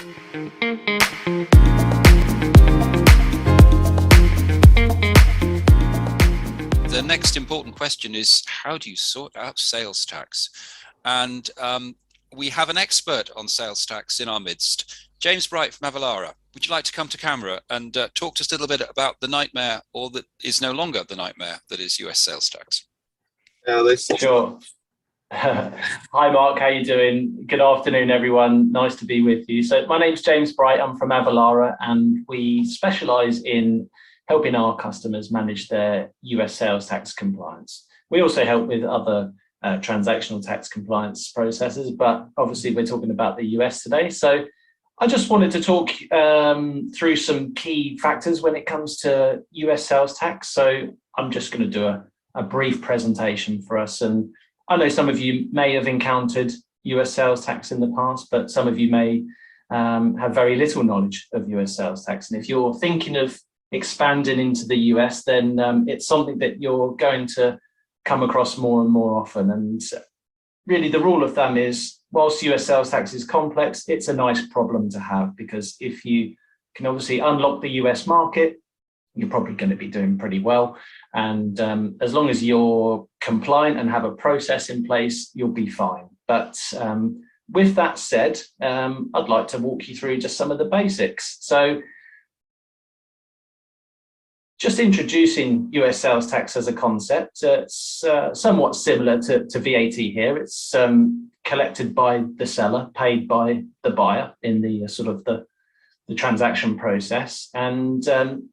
The next important question is, how do you sort out sales tax? And we have an expert on sales tax in our midst, James Bright from Avalara. Would you like to come to camera and talk to us a little bit about the nightmare, or that is no longer the nightmare, that is US sales tax? Sure. Hi, Mark. How you doing? Good afternoon, everyone. Nice to be with you. So my name's James Bright. I'm from Avalara, and we specialize in helping our customers manage their US sales tax compliance. We also help with other transactional tax compliance processes, but obviously we're talking about the US today. So I just wanted to talk through some key factors when it comes to US sales tax. So I'm just going to do a brief presentation for us. And I know some of you may have encountered US sales tax in the past, but some of you may have very little knowledge of US sales tax. And if you're thinking of expanding into the US, then it's something that you're going to come across more and more often. And really the rule of thumb is, whilst US sales tax is complex, it's a nice problem to have, because if you can obviously unlock the US market, you're probably going to be doing pretty well. And as long as you're compliant and have a process in place, you'll be fine. But with that said, I'd like to walk you through just some of the basics. So just introducing US sales tax as a concept, it's somewhat similar to VAT here. It's collected by the seller, paid by the buyer in the sort of the transaction process. And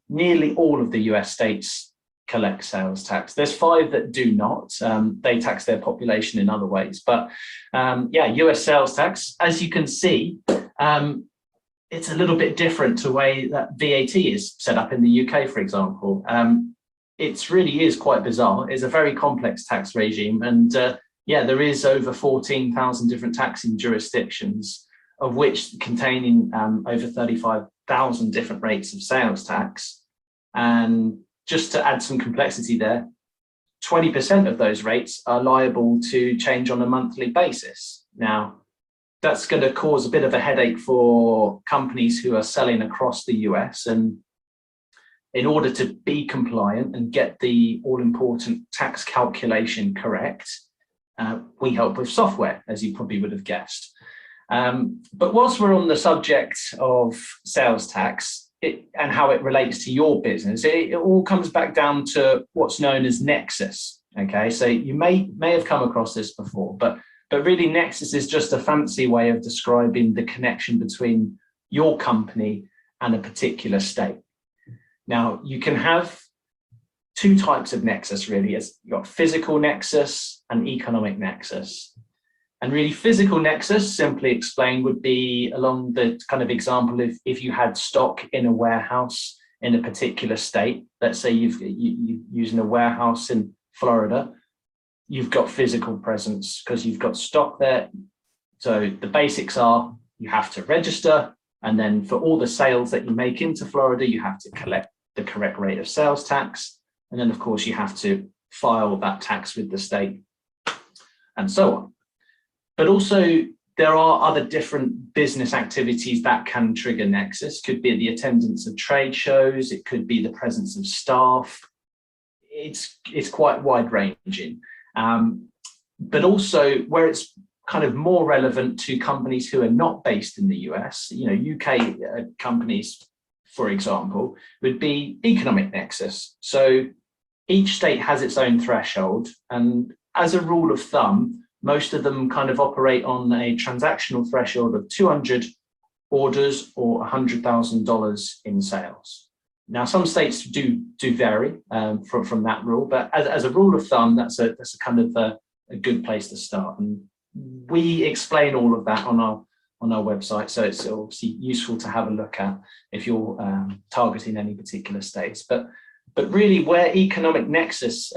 nearly all of the US states collect sales tax. There's 5 that do not. They tax their population in other ways. But yeah, US sales tax, as you can see, it's a little bit different to the way that VAT is set up in the UK, for example. It really is quite bizarre. It's a very complex tax regime. And yeah, there is over 14,000 different taxing jurisdictions, of which containing over 35,000 different rates of sales tax. And just to add some complexity there, 20% of those rates are liable to change on a monthly basis. Now, that's going to cause a bit of a headache for companies who are selling across the US. And in order to be compliant and get the all-important tax calculation correct, we help with software, as you probably would have guessed. But whilst we're on the subject of sales tax and how it relates to your business, it all comes back down to what's known as nexus. Okay, so you may have come across this before, but really nexus is just a fancy way of describing the connection between your company and a particular state. Now, you can have 2 types of nexus, really. You've got physical nexus and economic nexus. And really physical nexus, simply explained, would be along the kind of example if you had stock in a warehouse in a particular state. Let's say you're using a warehouse in Florida. You've got physical presence because you've got stock there. So the basics are you have to register, and then for all the sales that you make into Florida, you have to collect the correct rate of sales tax. And then, of course, you have to file that tax with the state and so on. But also, there are other different business activities that can trigger nexus. Could be the attendance of trade shows. It could be the presence of staff. It's quite wide ranging. But also where it's kind of more relevant to companies who are not based in the US, UK companies, for example, would be economic nexus. So each state has its own threshold. And as a rule of thumb, most of them kind of operate on a transactional threshold of 200 orders or $100,000 in sales. Now, some states do vary from that rule, but as a rule of thumb, that's a kind of a good place to start. And we explain all of that on our website, so it's obviously useful to have a look at if you're targeting any particular states. But really, where economic nexus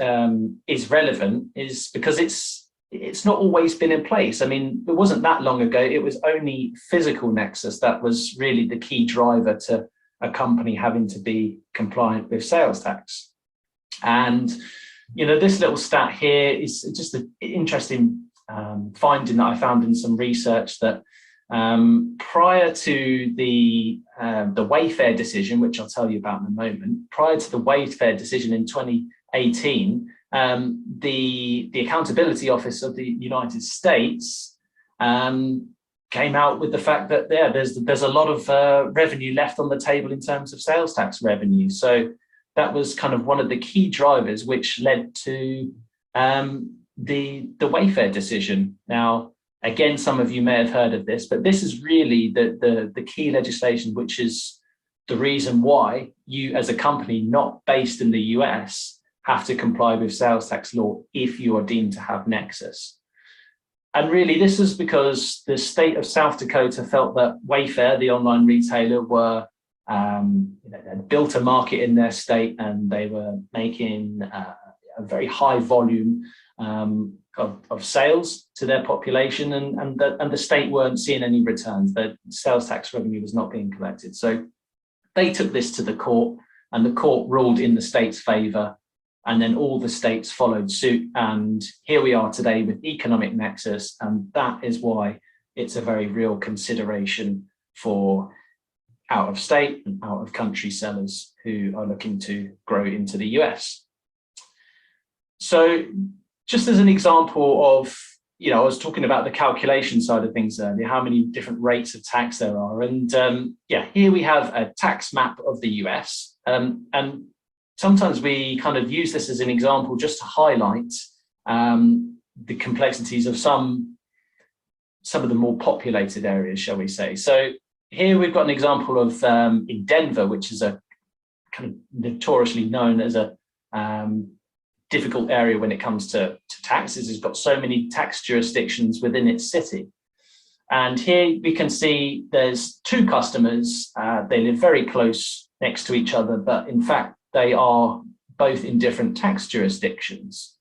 is relevant is because it's not always been in place. I mean, it wasn't that long ago. It was only physical nexus that was really the key driver to a company having to be compliant with sales tax. And, this little stat here is just an interesting finding that I found in some research that Prior to the Wayfair decision, which I'll tell you about in a moment, prior to the Wayfair decision in 2018, the Accountability Office of the United States came out with the fact that there's a lot of revenue left on the table in terms of sales tax revenue. So that was kind of one of the key drivers which led to the Wayfair decision. Now, again, some of you may have heard of this, but this is really the key legislation, which is the reason why you, as a company not based in the US, have to comply with sales tax law if you are deemed to have nexus. And really, this is because the state of South Dakota felt that Wayfair, the online retailer, were had built a market in their state, and they were making a very high volume of sales to their population, and the state weren't seeing any returns. The sales tax revenue was not being collected. So they took this to the court, and the court ruled in the state's favor, and then all the states followed suit. And here we are today with economic nexus, and that is why it's a very real consideration for out of state and out of country sellers who are looking to grow into the US. So just as an example of, I was talking about the calculation side of things earlier, how many different rates of tax there are. And here we have a tax map of the US. And sometimes we kind of use this as an example just to highlight the complexities of some of the more populated areas, shall we say. So here we've got an example of in Denver, which is a kind of notoriously known as a difficult area when it comes to taxes. It's got so many tax jurisdictions within its city. And here we can see there's two customers. They live very close next to each other, but in fact, they are both in different tax jurisdictions,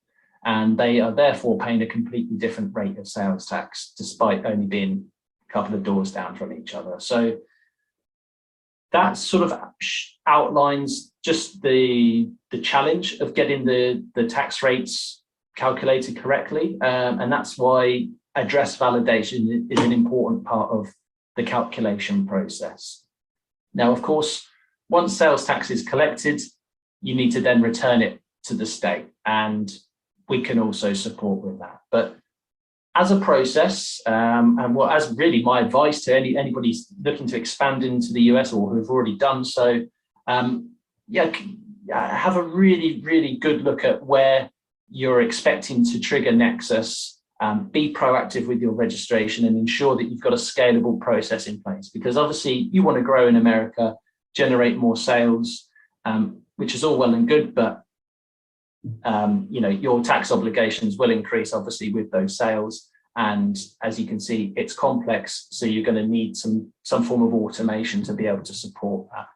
and they are therefore paying a completely different rate of sales tax, despite only being a couple of doors down from each other. So that sort of outlines just the challenge of getting the tax rates calculated correctly. And that's why address validation is an important part of the calculation process. Now, of course, once sales tax is collected, you need to then return it to the state, and we can also support with that. But as a process, and what as really my advice to anybody looking to expand into the US or who have already done so, have a really, really good look at where you're expecting to trigger nexus. Be proactive with your registration and ensure that you've got a scalable process in place, because obviously you want to grow in America, generate more sales, which is all well and good, but your tax obligations will increase obviously with those sales. And as you can see, it's complex, so you're going to need some form of automation to be able to support that.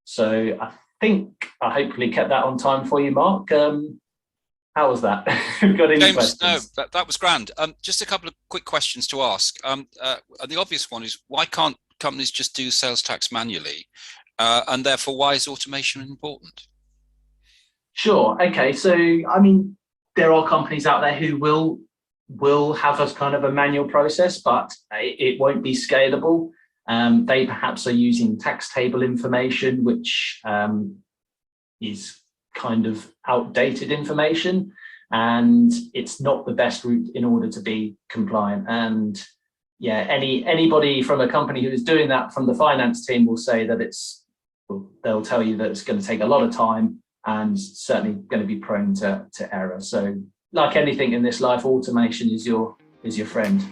So I think I hopefully kept that on time for you, Mark. How was that? Got any James, questions? no, that was grand. Just a couple of quick questions to ask. The obvious one is, why can't companies just do sales tax manually? And therefore, why is automation important? Sure. Okay. So, I mean, there are companies out there who will have a kind of a manual process, but it won't be scalable. They perhaps are using tax table information, which is kind of outdated information, and it's not the best route in order to be compliant. And anybody from a company who is doing that from the finance team will say that they'll tell you that it's going to take a lot of time and certainly going to be prone to error. So like anything in this life, automation is your friend.